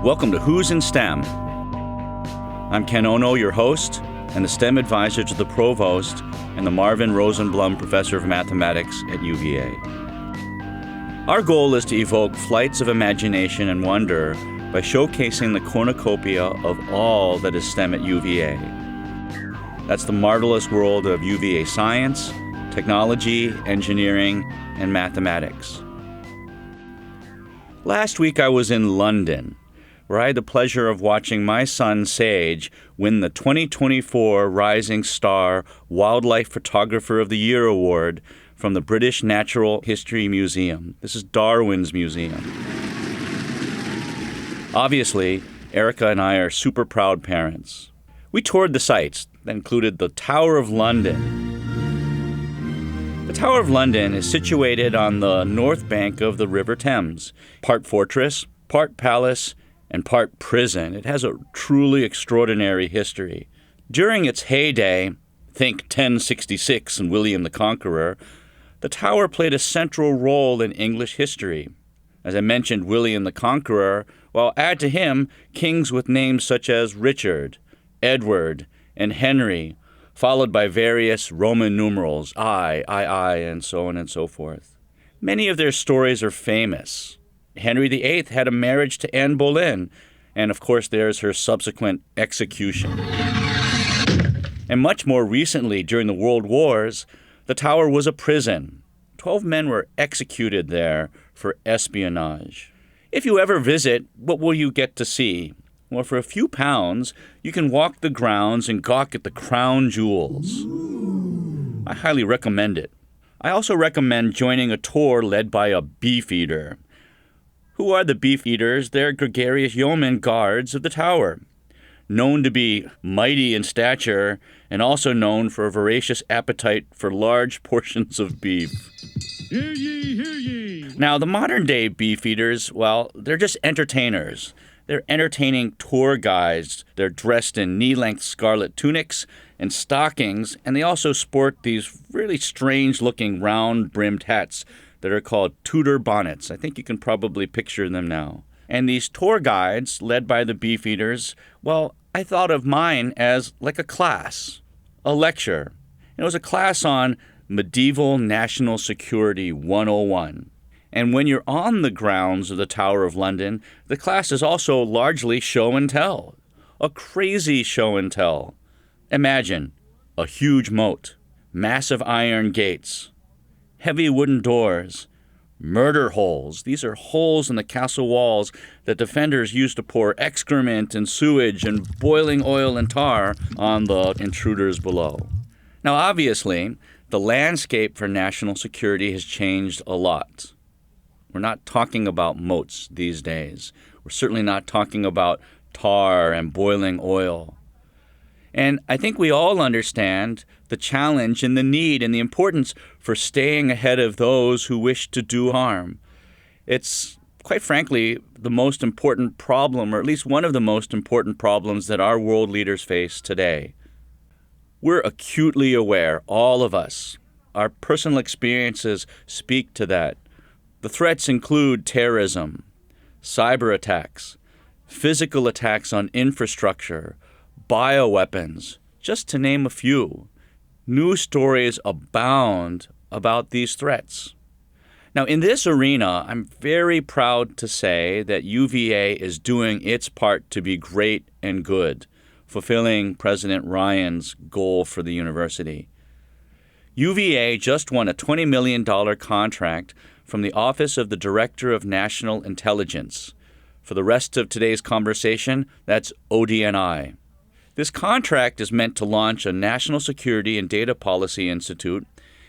Welcome to Who's in STEM. I'm Ken Ono, your host, and the STEM advisor to the Provost and the Marvin Rosenblum Professor of Mathematics at UVA. Our goal is to evoke flights of imagination and wonder by showcasing the cornucopia of all that is STEM at UVA. That's the marvelous world of UVA science, technology, engineering, and mathematics. Last week I was in London, where I had the pleasure of watching my son Sage win the 2024 Rising Star Wildlife Photographer of the Year Award from the British Natural History Museum. This is Darwin's museum. Obviously, Erica and I are super proud parents. We toured the sites that included the Tower of London. The Tower of London is situated on the north bank of the River Thames, part fortress, part palace, and part prison. It has a truly extraordinary history. During its heyday, think 1066 and William the Conqueror, the tower played a central role in English history. As I mentioned, William the Conqueror, well, add to him kings with names such as Richard, Edward, and Henry, followed by various Roman numerals, I, and so on and so forth. Many of their stories are famous. Henry VIII had a marriage to Anne Boleyn, and of course there's her subsequent execution. And much more recently, during the World Wars, the tower was a prison. 12 men were executed there for espionage. If you ever visit, what will you get to see? Well, for a few pounds, you can walk the grounds and gawk at the crown jewels. I highly recommend it. I also recommend joining a tour led by a beefeater. Who are the beefeaters? They're gregarious yeoman guards of the tower, known to be mighty in stature and also known for a voracious appetite for large portions of beef. Hear ye, hear ye! Now, the modern-day beefeaters, well, they're just entertainers. They're entertaining tour guides. They're dressed in knee-length scarlet tunics and stockings, and they also sport these really strange-looking round-brimmed hats that are called Tudor bonnets. I think you can probably picture them now. And these tour guides, led by the beefeaters, well, I thought of mine as like a class, a lecture. It was a class on Medieval National Security 101. And when you're on the grounds of the Tower of London, the class is also largely show and tell. A crazy show and tell. Imagine a huge moat, massive iron gates, heavy wooden doors, murder holes. These are holes in the castle walls that defenders used to pour excrement and sewage and boiling oil and tar on the intruders below. Now, obviously, the landscape for national security has changed a lot. We're not talking about moats these days. We're certainly not talking about tar and boiling oil. And I think we all understand the challenge and the need and the importance for staying ahead of those who wish to do harm. It's, quite frankly, the most important problem, or at least one of the most important problems that our world leaders face today. We're acutely aware, all of us. Our personal experiences speak to that. The threats include terrorism, cyber attacks, physical attacks on infrastructure, bioweapons, just to name a few. News stories abound about these threats. Now, in this arena, I'm very proud to say that UVA is doing its part to be great and good, fulfilling President Ryan's goal for the university. UVA just won a $20 million contract from the Office of the Director of National Intelligence. For the rest of today's conversation, that's ODNI. This contract is meant to launch a National Security and Data Policy Institute,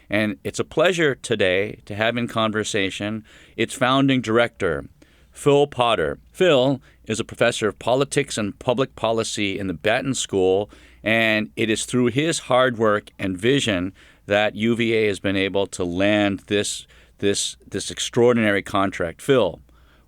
and it's a pleasure today to have in conversation its founding director, Phil Potter. Phil is a professor of politics and public policy in the Batten School, and it is through his hard work and vision that UVA has been able to land this extraordinary contract. Phil,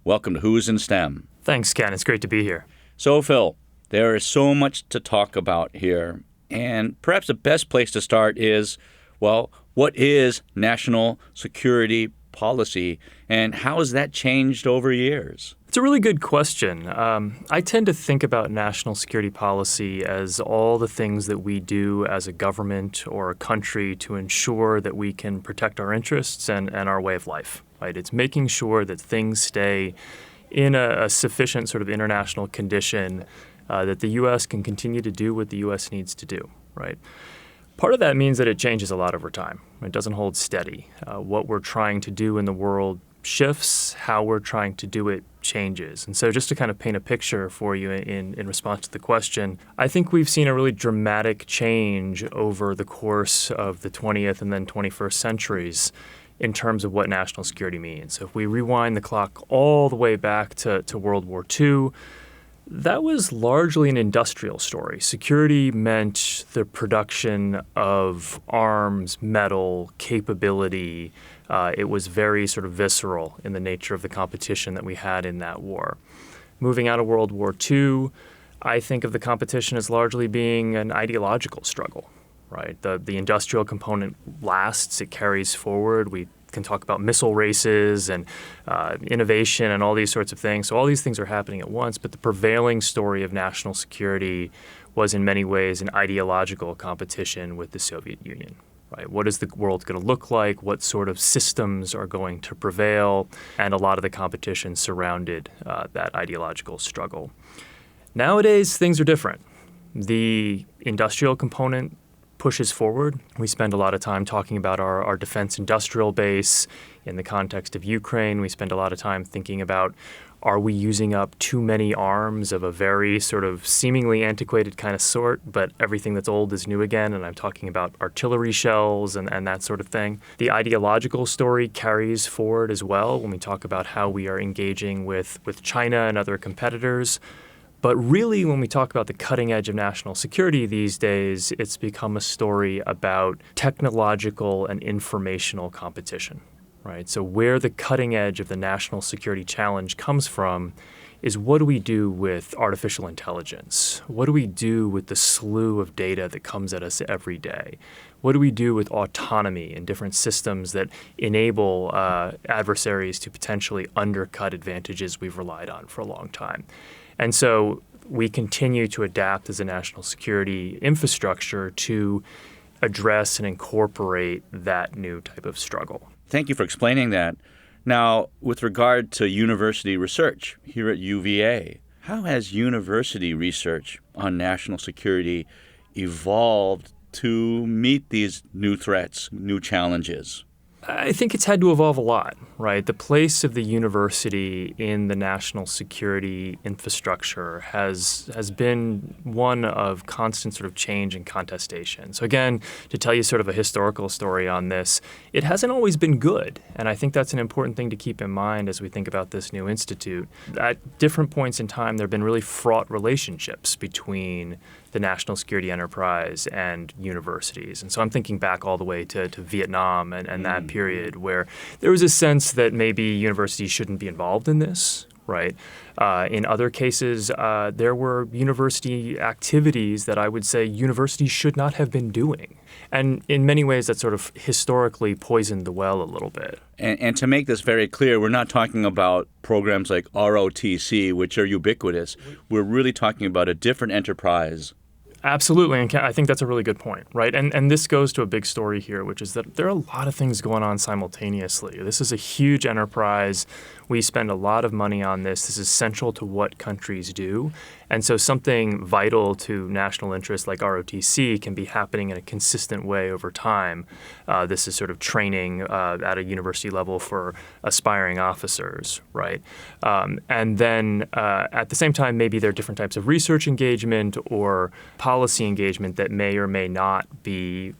welcome to Who's in STEM. Thanks, Ken. It's great to be here. So, Phil, there is so much to talk about here, and perhaps the best place to start is, well, what is national security policy, and how has that changed over years? It's a really good question. I tend to think about national security policy as all the things that we do as a government or a country to ensure that we can protect our interests and our way of life. Right? It's making sure that things stay in a sufficient sort of international condition that the U.S. can continue to do what the U.S. needs to do. Right? Part of that means that it changes a lot over time. It doesn't hold steady. What we're trying to do in the world shifts, how we're trying to do it changes. And so just to kind of paint a picture for you in response to the question, I think we've seen a really dramatic change over the course of the 20th and then 21st centuries in terms of what national security means. So if we rewind the clock all the way back to World War II, that was largely an industrial story. Security meant the production of arms, metal, capability. It was very sort of visceral in the nature of the competition that we had in that war. Moving out of World War II, I think of the competition as largely being an ideological struggle, right? The industrial component lasts, it carries forward. We can talk about missile races and innovation and all these sorts of things. So all these things are happening at once, but the prevailing story of national security was in many ways an ideological competition with the Soviet Union. Right? What is the world going to look like? What sort of systems are going to prevail? And a lot of the competition surrounded that ideological struggle. Nowadays, things are different. The industrial component pushes forward. We spend a lot of time talking about our defense industrial base in the context of Ukraine. We spend a lot of time thinking about, are we using up too many arms of a very sort of seemingly antiquated kind of sort, but everything that's old is new again, and I'm talking about artillery shells and that sort of thing. The ideological story carries forward as well when we talk about how we are engaging with China and other competitors. But really, when we talk about the cutting edge of national security these days, it's become a story about technological and informational competition, right? So where the cutting edge of the national security challenge comes from is, what do we do with artificial intelligence? What do we do with the slew of data that comes at us every day? What do we do with autonomy and different systems that enable adversaries to potentially undercut advantages we've relied on for a long time? And so we continue to adapt as a national security infrastructure to address and incorporate that new type of struggle. Thank you for explaining that. Now, with regard to university research here at UVA, how has university research on national security evolved to meet these new threats, new challenges? I think it's had to evolve a lot, right? The place of the university in the national security infrastructure has been one of constant sort of change and contestation. So again, to tell you sort of a historical story on this, it hasn't always been good. And I think that's an important thing to keep in mind as we think about this new institute. At different points in time, there have been really fraught relationships between the national security enterprise and universities. And so I'm thinking back all the way to Vietnam and that period where there was a sense that maybe universities shouldn't be involved in this, right? In other cases, there were university activities that I would say universities should not have been doing. And in many ways, that sort of historically poisoned the well a little bit. And to make this very clear, we're not talking about programs like ROTC, which are ubiquitous. We're really talking about a different enterprise. Absolutely, and I think that's a really good point, right? And this goes to a big story here, which is that there are a lot of things going on simultaneously. This is a huge enterprise. We spend a lot of money on this. This is central to what countries do. And so something vital to national interest like ROTC can be happening in a consistent way over time. This is sort of training at a university level for aspiring officers, right? And then at the same time, maybe there are different types of research engagement or policy engagement that may or may not be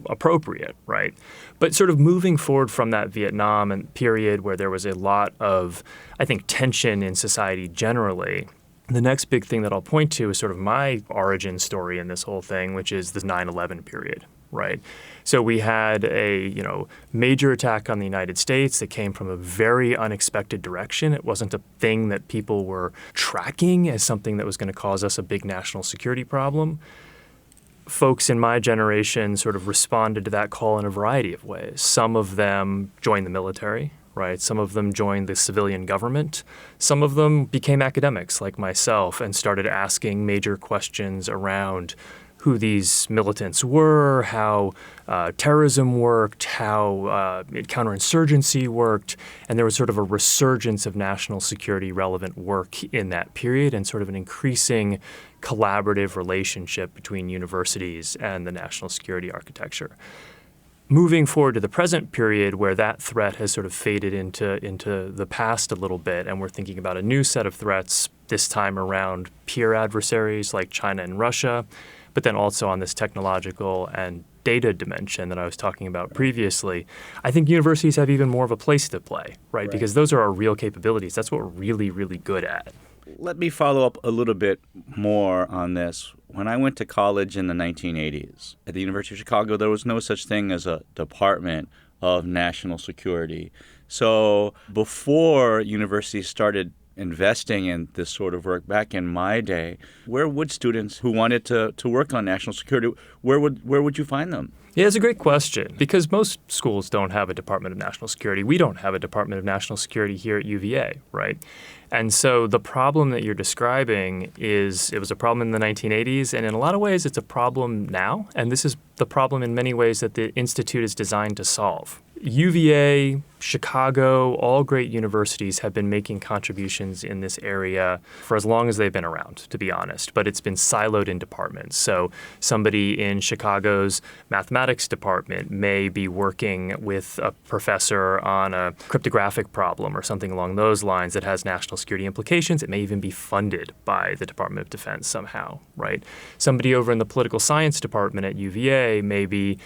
appropriate, right? But sort of moving forward from that Vietnam period where there was a lot of, I think, tension in society generally, the next big thing that I'll point to is sort of my origin story in this whole thing, which is the 9/11 period, right? So we had a major attack on the United States that came from a very unexpected direction. It wasn't a thing that people were tracking as something that was going to cause us a big national security problem. Folks in my generation sort of responded to that call in a variety of ways. Some of them joined the military, right? Some of them joined the civilian government. Some of them became academics like myself and started asking major questions around who these militants were, how terrorism worked, how counterinsurgency worked, and there was sort of a resurgence of national security relevant work in that period and sort of an increasing collaborative relationship between universities and the national security architecture. Moving forward to the present period where that threat has sort of faded into the past a little bit, and we're thinking about a new set of threats, this time around peer adversaries like China and Russia, but then also on this technological and data dimension that I was talking about previously, I think universities have even more of a place to play, right? Because those are our real capabilities. That's what we're really, really good at. Let me follow up a little bit more on this. When I went to college in the 1980s, at the University of Chicago, there was no such thing as a Department of National Security. So before universities started investing in this sort of work back in my day, where would students who wanted to work on national security, where would you find them? Yeah, it's a great question because most schools don't have a Department of National Security. We don't have a Department of National Security here at UVA, right? And so the problem that you're describing it was a problem in the 1980s, and in a lot of ways it's a problem now. And this is the problem in many ways that the Institute is designed to solve. UVA, Chicago, all great universities have been making contributions in this area for as long as they've been around, to be honest, but it's been siloed in departments. So somebody in Chicago's mathematics department may be working with a professor on a cryptographic problem or something along those lines that has national security implications. It may even be funded by the Department of Defense somehow, right? Somebody over in the political science department at UVA may be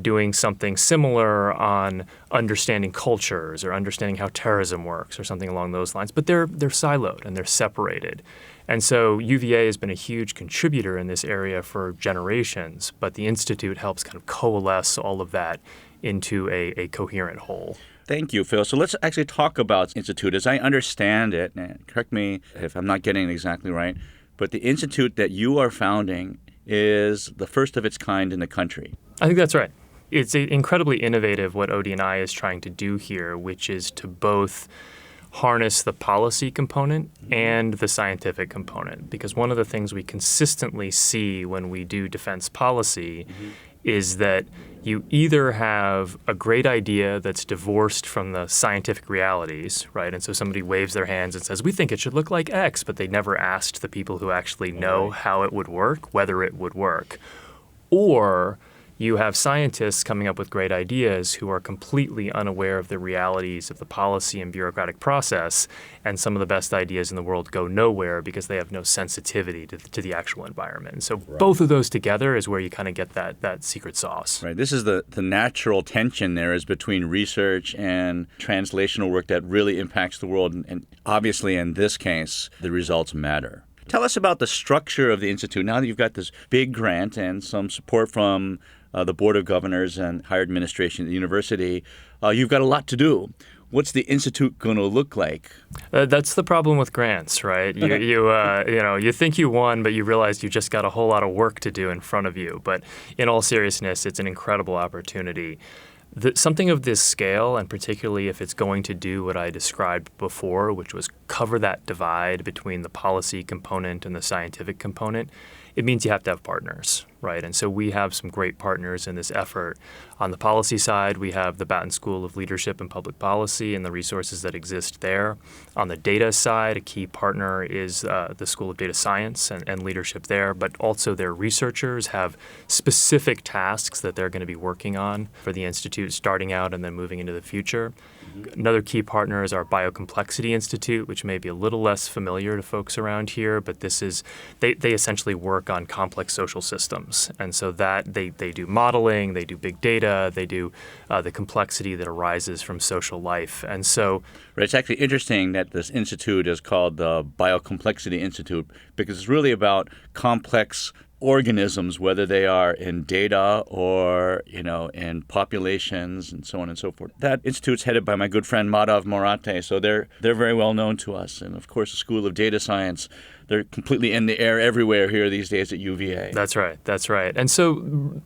doing something similar on understanding cultures or understanding how terrorism works or something along those lines. But they're siloed and they're separated. And so UVA has been a huge contributor in this area for generations, but the Institute helps kind of coalesce all of that into a coherent whole. Thank you, Phil. So let's actually talk about Institute. As I understand it, and correct me if I'm not getting it exactly right, but the Institute that you are founding is the first of its kind in the country. I think that's right. It's incredibly innovative what OD&I is trying to do here, which is to both harness the policy component and the scientific component. Because one of the things we consistently see when we do defense policy is that you either have a great idea that's divorced from the scientific realities, right? And so somebody waves their hands and says, we think it should look like X, but they never asked the people who actually know how it would work, whether it would work. Or you have scientists coming up with great ideas who are completely unaware of the realities of the policy and bureaucratic process, and some of the best ideas in the world go nowhere because they have no sensitivity to the actual environment. And so both of those together is where you kind of get that secret sauce. Right. This is the natural tension there is between research and translational work that really impacts the world. And obviously, in this case, the results matter. Tell us about the structure of the Institute. Now that you've got this big grant and some support from the Board of Governors and higher administration at the university, you've got a lot to do. What's the Institute going to look like? That's the problem with grants, right? You think you won, but you realize you just got a whole lot of work to do in front of you. But in all seriousness, it's an incredible opportunity. Something of this scale, and particularly if it's going to do what I described before, which was cover that divide between the policy component and the scientific component, it means you have to have partners, right? And so we have some great partners in this effort. On the policy side, we have the Batten School of Leadership and Public Policy and the resources that exist there. On the data side, a key partner is the School of Data Science and leadership there, but also their researchers have specific tasks that they're going to be working on for the Institute starting out and then moving into the future. Another key partner is our Biocomplexity Institute, which may be a little less familiar to folks around here, but this is they essentially work on complex social systems. And so that they do modeling, they do big data, they do the complexity that arises from social life. And so it's actually interesting that this institute is called the Biocomplexity Institute because it's really about complex organisms, whether they are in data or, in populations and so on and so forth. That institute's headed by my good friend Madhav Morate, so they're very well known to us. And of course, the School of Data Science, They're completely in the air everywhere here these days at UVA. That's right. That's right. And so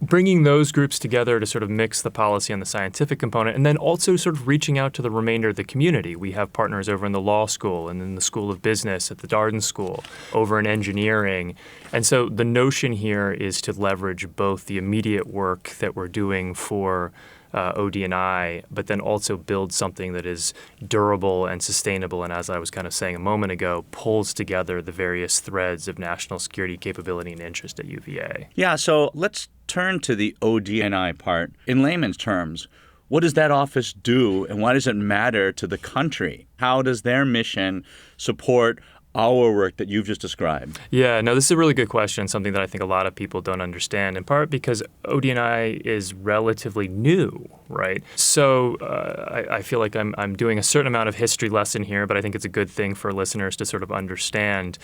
bringing those groups together to sort of mix the policy and the scientific component, and then also sort of reaching out to the remainder of the community. We have partners over in the law school and in the School of Business at the Darden School, over in engineering. And so the notion here is to leverage both the immediate work that we're doing for OD&I, but then also build something that is durable and sustainable, and as I was kind of saying a moment ago, pulls together the various threads of national security capability and interest at UVA. Yeah, so let's turn to the OD&I part. In layman's terms, what does that office do, and why does it matter to the country? How does their mission support our work that you've just described? Yeah, no, this is a really good question, something that I think a lot of people don't understand, in part because OD&I is relatively new, right? So I feel like I'm doing a certain amount of history lesson here, but I think it's a good thing for listeners to sort of understand.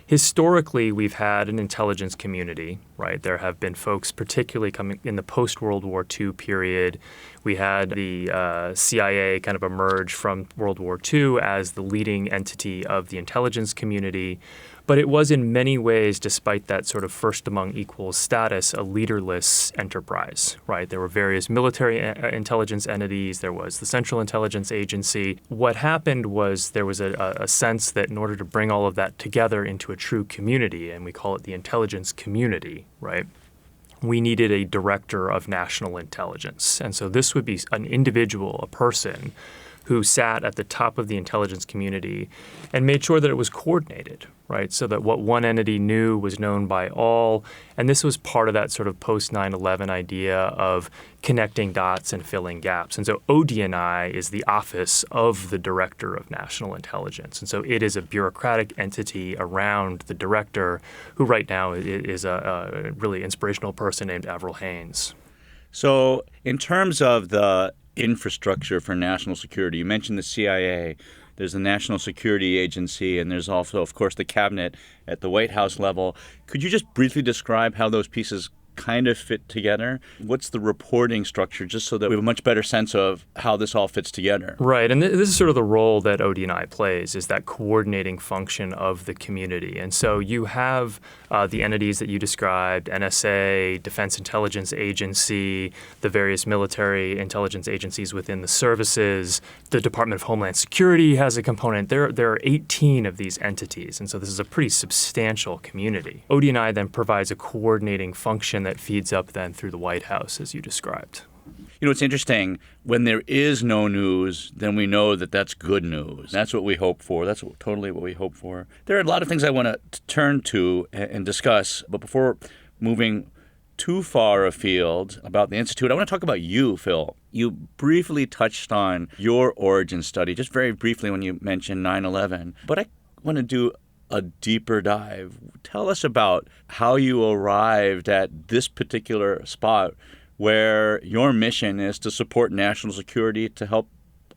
Historically, we've had an intelligence community, right? There have been folks particularly coming in the post-World War II period. We had the CIA kind of emerge from World War II as the leading entity of the intelligence community. But it was in many ways, despite that sort of first among equals status, a leaderless enterprise, right? There were various military intelligence entities. There was the Central Intelligence Agency. What happened was there was a sense that in order to bring all of that together into a true community, and we call it the intelligence community, right? We needed a director of national intelligence. And so this would be an individual, a person, who sat at the top of the intelligence community and made sure that it was coordinated, right? So that what one entity knew was known by all. And this was part of that sort of post 9/11 idea of connecting dots and filling gaps. And so OD&I is the office of the Director of National Intelligence. And so it is a bureaucratic entity around the director, who right now is a really inspirational person named Avril Haines. So in terms of the infrastructure for national security, you mentioned the CIA, there's the National Security Agency, and there's also, of course, the cabinet at the White House level. Could you just briefly describe how those pieces kind of fit together? What's the reporting structure, just so that we have a much better sense of how this all fits together? Right, and this is sort of the role that OD&I plays, is that coordinating function of the community. And so you have the entities that you described, NSA, Defense Intelligence Agency, the various military intelligence agencies within the services. The Department of Homeland Security has a component. There are 18 of these entities, and so this is a pretty substantial community. OD&I then provides a coordinating function that feeds up then through the White House, as you described. You know, it's interesting. When there is no news, then we know that that's good news. That's what we hope for. That's totally what we hope for. There are a lot of things I want to turn to and discuss, but before moving too far afield about the Institute, I want to talk about you, Phil. You briefly touched on your origin study, just very briefly when you mentioned 9/11, but I want to do a deeper dive. Tell us about how you arrived at this particular spot where your mission is to support national security to help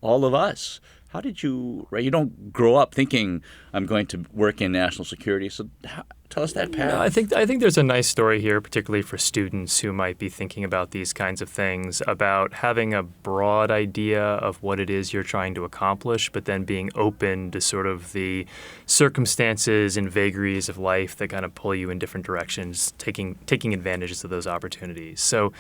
all of us. How did you, right? You don't grow up thinking I'm going to work in national security. So tell us that path. No, I think there's a nice story here, particularly for students who might be thinking about these kinds of things, about having a broad idea of what it is you're trying to accomplish, but then being open to sort of the circumstances and vagaries of life that kind of pull you in different directions, taking advantages of those opportunities. So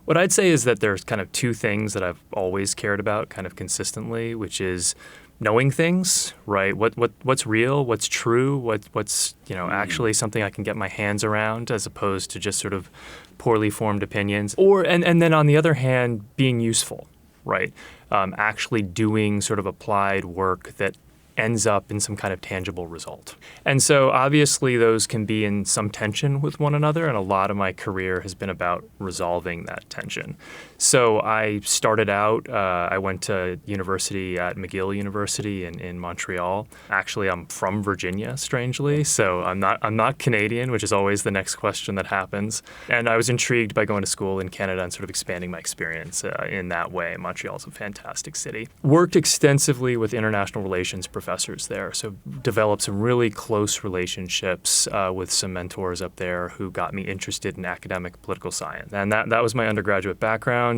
what I'd say is that there's kind of two things that I've always cared about kind of consistently, which is knowing things, right? What's real, what's true, what's actually something I can get my hands around, as opposed to just sort of poorly formed opinions. And then on the other hand, being useful, right? Actually doing sort of applied work that ends up in some kind of tangible result. And so obviously those can be in some tension with one another, and a lot of my career has been about resolving that tension. So I started out, I went to university at McGill University in Montreal. Actually, I'm from Virginia, strangely, so I'm not Canadian, which is always the next question that happens. And I was intrigued by going to school in Canada and sort of expanding my experience in that way. Montreal is a fantastic city. Worked extensively with international relations professors there, so developed some really close relationships with some mentors up there who got me interested in academic political science. And that was my undergraduate background.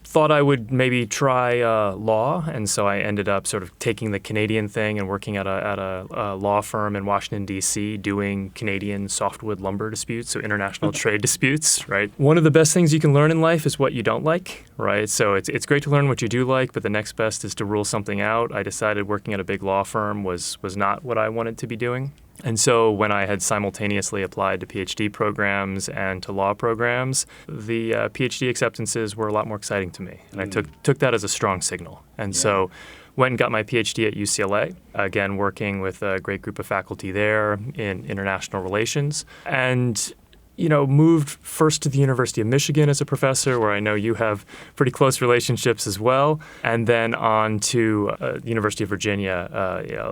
thought I would maybe try law, and so I ended up sort of taking the Canadian thing and working at a law firm in Washington, D.C., doing Canadian softwood lumber disputes, so international trade disputes, right? One of the best things you can learn in life is what you don't like, right? So it's great to learn what you do like, but the next best is to rule something out. I decided working at a big law firm was not what I wanted to be doing. And so when I had simultaneously applied to PhD programs and to law programs, the PhD acceptances were a lot more exciting to me. And I took that as a strong signal. And so went and got my PhD at UCLA, again, working with a great group of faculty there in international relations. And moved first to the University of Michigan as a professor, where I know you have pretty close relationships as well, and then on to the University of Virginia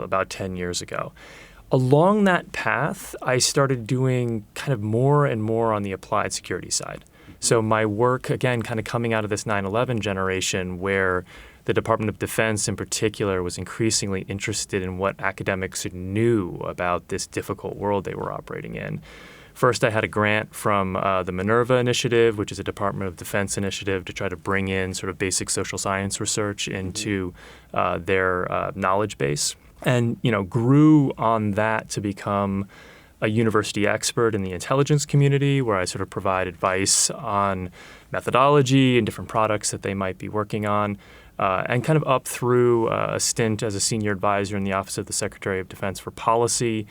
about 10 years ago. Along that path, I started doing kind of more and more on the applied security side. So my work, again, kind of coming out of this 9/11 generation where the Department of Defense in particular was increasingly interested in what academics knew about this difficult world they were operating in. First, I had a grant from the Minerva Initiative, which is a Department of Defense initiative to try to bring in sort of basic social science research into their knowledge base. And, grew on that to become a university expert in the intelligence community, where I sort of provide advice on methodology and different products that they might be working on, and kind of up through a stint as a senior advisor in the Office of the Secretary of Defense for Policy,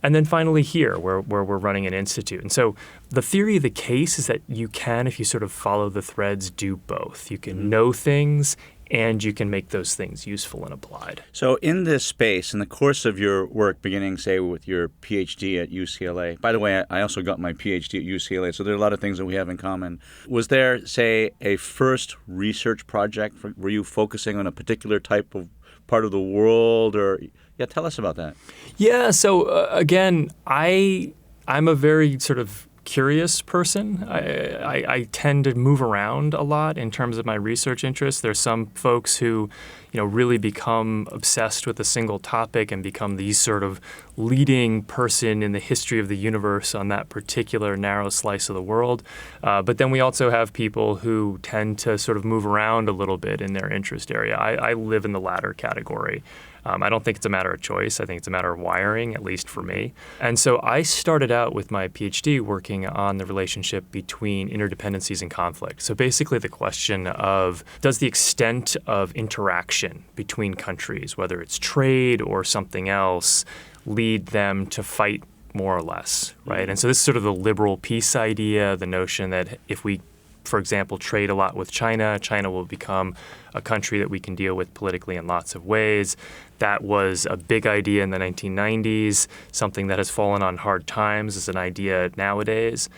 and then finally here, where we're running an institute. And so the theory of the case is that you can, if you sort of follow the threads, do both. You can know things and you can make those things useful and applied. So in this space, in the course of your work, beginning, say, with your PhD at UCLA, by the way, I also got my PhD at UCLA, so there are a lot of things that we have in common. Was there, say, a first research project? Were you focusing on a particular type of part of the world? Or tell us about that. Yeah, so again, I'm a very sort of curious person. I tend to move around a lot in terms of my research interests. There's some folks who, really become obsessed with a single topic and become the sort of leading person in the history of the universe on that particular narrow slice of the world. But then we also have people who tend to sort of move around a little bit in their interest area. I live in the latter category. I don't think it's a matter of choice. I think it's a matter of wiring, at least for me. And so I started out with my PhD working on the relationship between interdependencies and conflict. So basically the question of, does the extent of interaction between countries, whether it's trade or something else, lead them to fight more or less, right? And so this is sort of the liberal peace idea, the notion that if we, for example, trade a lot with China, China will become a country that we can deal with politically in lots of ways. That was a big idea in the 1990s, something that has fallen on hard times as an idea nowadays.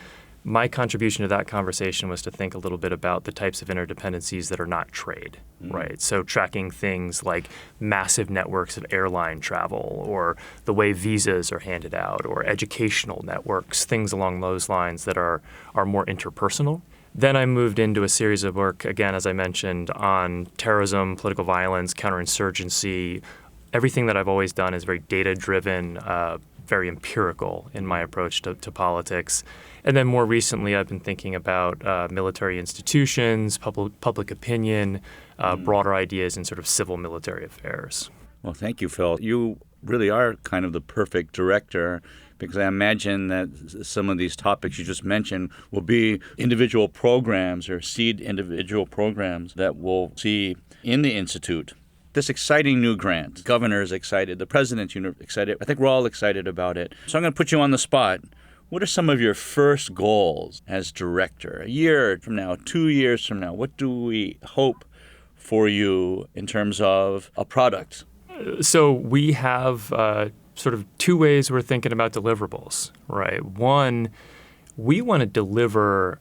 My contribution to that conversation was to think a little bit about the types of interdependencies that are not trade, right? So tracking things like massive networks of airline travel, or the way visas are handed out, or educational networks, things along those lines that are more interpersonal. Then I moved into a series of work, again, as I mentioned, on terrorism, political violence, counterinsurgency. Everything that I've always done is very data-driven, very empirical in my approach to politics. And then more recently, I've been thinking about military institutions, public opinion, broader ideas in sort of civil military affairs. Well, thank you, Phil. You really are kind of the perfect director, because I imagine that some of these topics you just mentioned will be individual programs or seed individual programs that we'll see in the Institute. This exciting new grant. Governor's excited. The president's excited. I think we're all excited about it. So I'm going to put you on the spot. What are some of your first goals as director? A year from now, 2 years from now, what do we hope for you in terms of a product? So we have sort of two ways we're thinking about deliverables, right? One, we want to deliver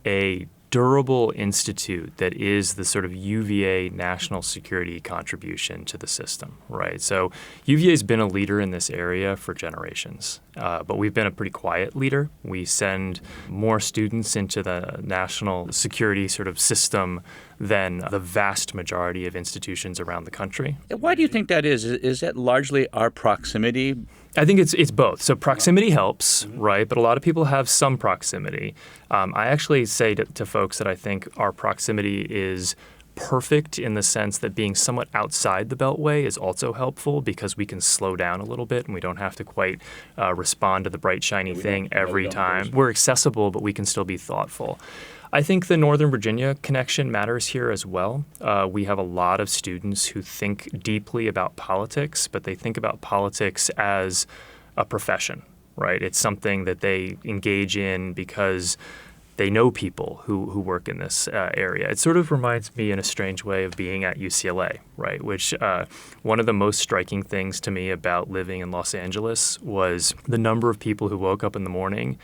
a durable institute that is the sort of UVA national security contribution to the system, right? So UVA has been a leader in this area for generations, but we've been a pretty quiet leader. We send more students into the national security sort of system than the vast majority of institutions around the country. Why do you think that is? Is that largely our proximity? I think it's both. So proximity helps, right? But a lot of people have some proximity. I actually say to folks that I think our proximity is perfect in the sense that being somewhat outside the Beltway is also helpful because we can slow down a little bit and we don't have to quite respond to the bright, shiny thing every time. We're accessible, but we can still be thoughtful. I think the Northern Virginia connection matters here as well. We have a lot of students who think deeply about politics, but they think about politics as a profession, right? It's something that they engage in because they know people who work in this area. It sort of reminds me in a strange way of being at UCLA, right? Which one of the most striking things to me about living in Los Angeles was the number of people who woke up in the morning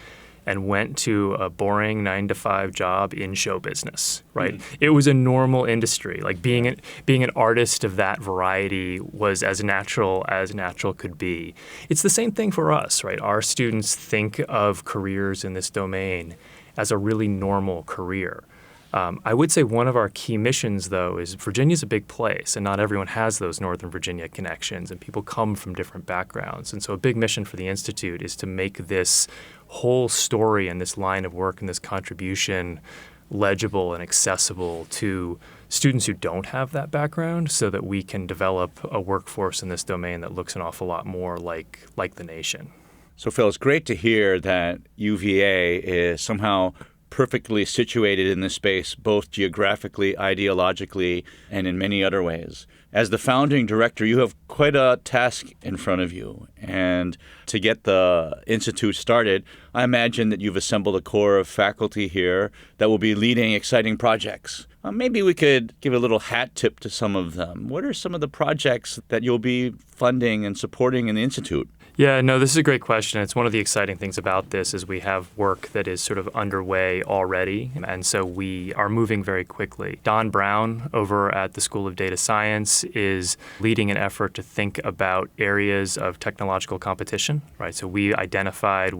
and went to a boring 9-to-5 job in show business, right? It was a normal industry. Like being an artist of that variety was as natural could be. It's the same thing for us, right? Our students think of careers in this domain as a really normal career. I would say one of our key missions, though, is Virginia's a big place, and not everyone has those Northern Virginia connections, and people come from different backgrounds. And so a big mission for the Institute is to make this whole story and this line of work and this contribution legible and accessible to students who don't have that background so that we can develop a workforce in this domain that looks an awful lot more like the nation. So, Phil, it's great to hear that UVA is somehow perfectly situated in this space, both geographically, ideologically, and in many other ways. As the founding director, you have quite a task in front of you. And to get the Institute started, I imagine that you've assembled a core of faculty here that will be leading exciting projects. Maybe we could give a little hat tip to some of them. What are some of the projects that you'll be funding and supporting in the Institute? Yeah, no, this is a great question. It's one of the exciting things about this is we have work that is sort of underway already, and so we are moving very quickly. Don Brown over at the School of Data Science is leading an effort to think about areas of technological competition, right? So we identified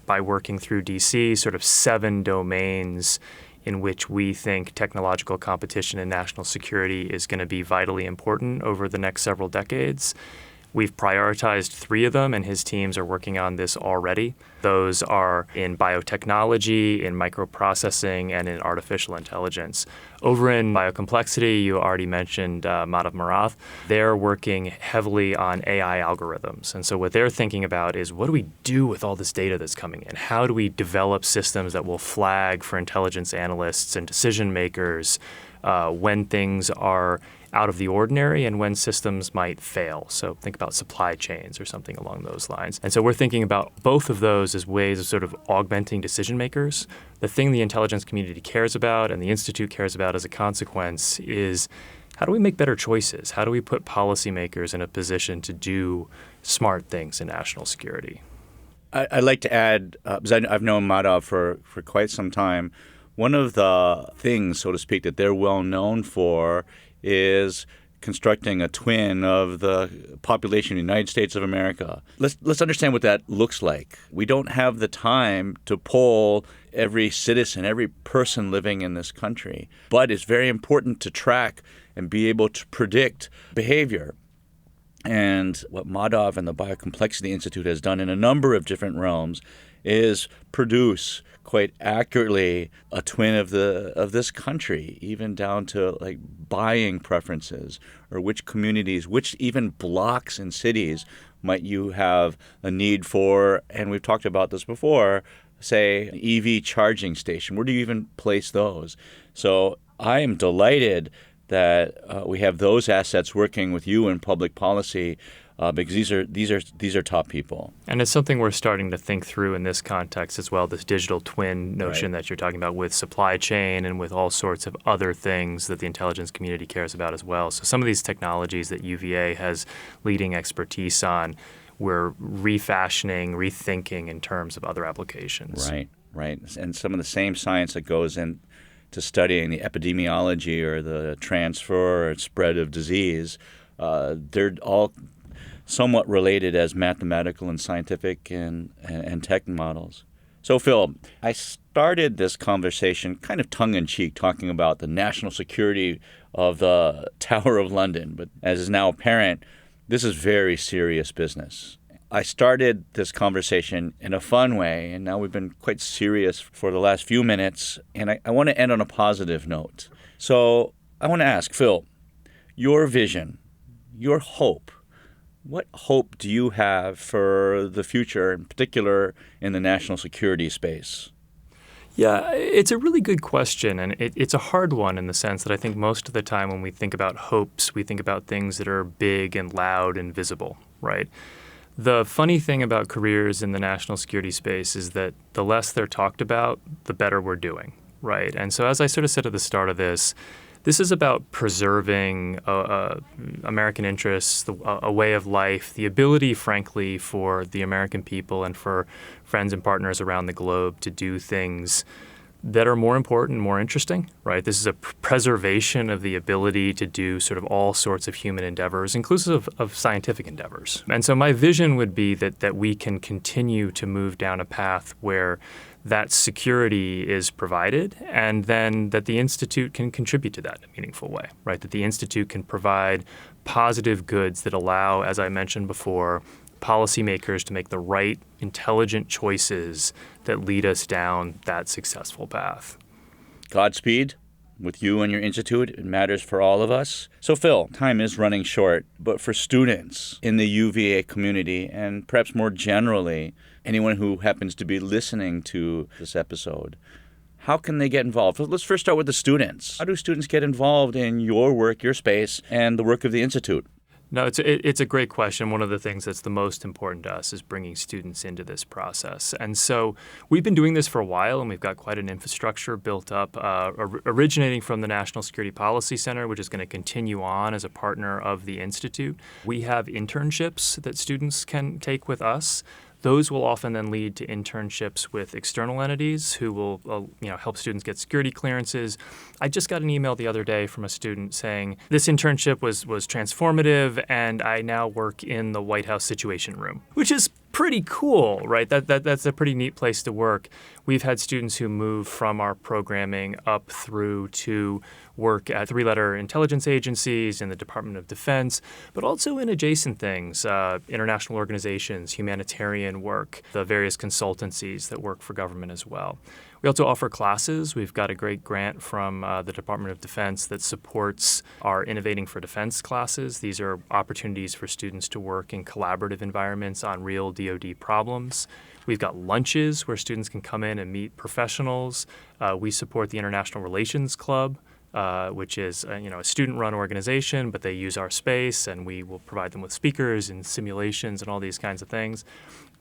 by working through DC, sort of 7 domains in which we think technological competition and national security is going to be vitally important over the next several decades. We've prioritized 3 of them, and his teams are working on this already. Those are in biotechnology, in microprocessing, and in artificial intelligence. Over in biocomplexity, you already mentioned Madhav Marath. They're working heavily on AI algorithms. And so what they're thinking about is what do we do with all this data that's coming in? How do we develop systems that will flag for intelligence analysts and decision makers when things are out of the ordinary and when systems might fail. So think about supply chains or something along those lines. And so we're thinking about both of those as ways of sort of augmenting decision makers. The thing the intelligence community cares about and the Institute cares about as a consequence is how do we make better choices? How do we put policymakers in a position to do smart things in national security? I'd like to add, because I've known Madhav for quite some time, one of the things, so to speak, that they're well known for is constructing a twin of the population of the United States of America. Let's understand what that looks like. We don't have the time to poll every citizen, every person living in this country, but it's very important to track and be able to predict behavior. And what Madhav and the Biocomplexity Institute has done in a number of different realms is produce quite accurately a twin of this country, even down to like buying preferences or which communities, which even blocks and cities might you have a need for. And we've talked about this before, say EV charging station. Where do you even place those? So I am delighted that we have those assets working with you in public policy. Because these are top people. And it's something we're starting to think through in this context as well, this digital twin notion that you're talking about with supply chain and with all sorts of other things that the intelligence community cares about as well. So some of these technologies that UVA has leading expertise on, we're refashioning, rethinking in terms of other applications. Right. And some of the same science that goes into studying the epidemiology or the transfer or spread of disease, they're all somewhat related as mathematical and scientific and tech models. So, Phil, I started this conversation kind of tongue-in-cheek talking about the national security of the Tower of London. But as is now apparent, this is very serious business. I started this conversation in a fun way, and now we've been quite serious for the last few minutes, and I want to end on a positive note. So I want to ask, Phil, your vision, your hope, what hope do you have for the future, in particular in the national security space? Yeah, it's a really good question, and it's a hard one in the sense that I think most of the time when we think about hopes, we think about things that are big and loud and visible, right? The funny thing about careers in the national security space is that the less they're talked about, the better we're doing, right? And so as I sort of said at the start of this is about preserving American interests, a way of life, the ability, frankly, for the American people and for friends and partners around the globe to do things that are more important, more interesting, right? This is a preservation of the ability to do sort of all sorts of human endeavors, inclusive of scientific endeavors. And so my vision would be that we can continue to move down a path where that security is provided, and then that the Institute can contribute to that in a meaningful way, right? That the Institute can provide positive goods that allow, as I mentioned before, policymakers to make the right, intelligent choices that lead us down that successful path. Godspeed with you and your institute. It matters for all of us. So, Phil, time is running short, but for students in the UVA community, and perhaps more generally, anyone who happens to be listening to this episode, how can they get involved? Let's first start with the students. How do students get involved in your work, your space, and the work of the Institute? No, it's a great question. One of the things that's the most important to us is bringing students into this process. And so we've been doing this for a while, and we've got quite an infrastructure built up, originating from the National Security Policy Center, which is going to continue on as a partner of the Institute. We have internships that students can take with us. Those will often then lead to internships with external entities who will help students get security clearances. I just got an email the other day from a student saying, this internship was transformative, and I now work in the White House Situation Room, which is pretty cool, right? That's a pretty neat place to work. We've had students who move from our programming up through to work at three-letter intelligence agencies in the Department of Defense, but also in adjacent things, international organizations, humanitarian work, the various consultancies that work for government as well. We also offer classes. We've got a great grant from the Department of Defense that supports our Innovating for Defense classes. These are opportunities for students to work in collaborative environments on real DoD problems. We've got lunches where students can come in and meet professionals. We support the International Relations Club, which is a student-run organization, but they use our space, and we will provide them with speakers and simulations and all these kinds of things.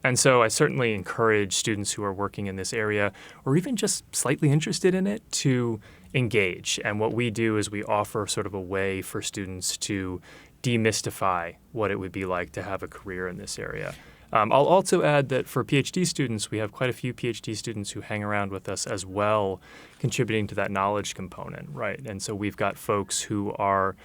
And so I certainly encourage students who are working in this area or even just slightly interested in it to engage. And what we do is we offer sort of a way for students to demystify what it would be like to have a career in this area. I'll also add that for PhD students, we have quite a few PhD students who hang around with us as well, contributing to that knowledge component, right? And so we've got folks who are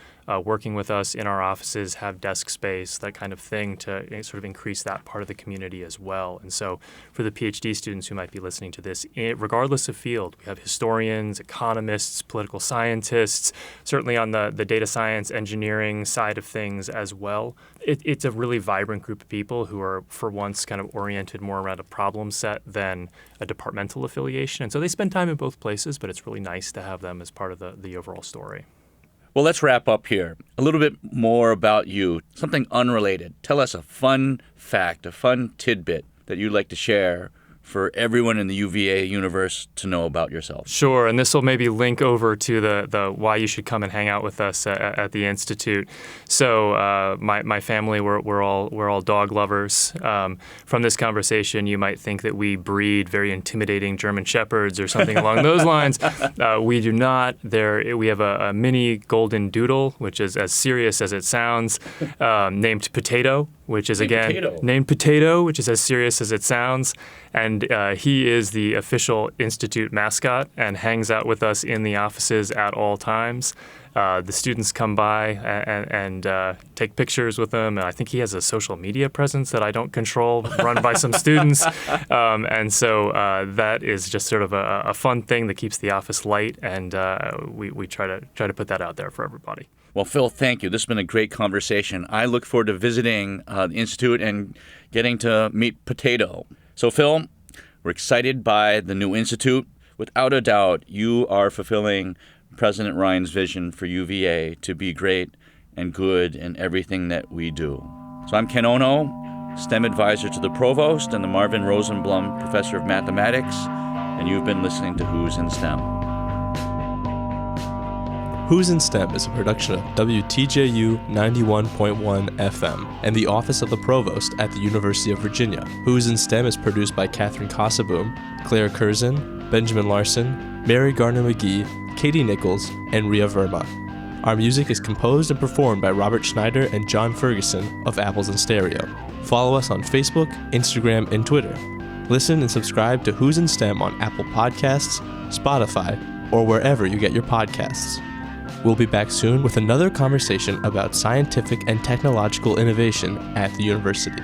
working with us in our offices, have desk space, that kind of thing, to sort of increase that part of the community as well. And so for the PhD students who might be listening to this, regardless of field, we have historians, economists, political scientists, certainly on the data science, engineering side of things as well. It's a really vibrant group of people who are, for once, kind of oriented more around a problem set than a departmental affiliation. And so they spend time in both places, but it's really nice to have them as part of the overall story. Well, let's wrap up here. A little bit more about you, something unrelated. Tell us a fun fact, a fun tidbit that you'd like to share for everyone in the UVA universe to know about yourself. Sure, and this will maybe link over to the why you should come and hang out with us at the Institute. So my family, we're all dog lovers. From this conversation, you might think that we breed very intimidating German Shepherds or something along those lines. We do not. We have a mini golden doodle, which is as serious as it sounds, named Potato, which is named Potato, which is as serious as it sounds. And he is the official Institute mascot and hangs out with us in the offices at all times. The students come by and take pictures with him. And I think he has a social media presence that I don't control, run by some students. And so that is just sort of a fun thing that keeps the office light. And we try to put that out there for everybody. Well, Phil, thank you. This has been a great conversation. I look forward to visiting the Institute and getting to meet Potato. So, Phil, we're excited by the new Institute. Without a doubt, you are fulfilling President Ryan's vision for UVA to be great and good in everything that we do. So I'm Ken Ono, STEM advisor to the Provost and the Marvin Rosenblum Professor of Mathematics, and you've been listening to Who's in STEM. Who's in STEM is a production of WTJU 91.1 FM and the Office of the Provost at the University of Virginia. Who's in STEM is produced by Catherine Kassaboom, Claire Curzon, Benjamin Larson, Mary Gardner-McGee, Katie Nichols, and Ria Verma. Our music is composed and performed by Robert Schneider and John Ferguson of Apples and Stereo. Follow us on Facebook, Instagram, and Twitter. Listen and subscribe to Who's in STEM on Apple Podcasts, Spotify, or wherever you get your podcasts. We'll be back soon with another conversation about scientific and technological innovation at the university.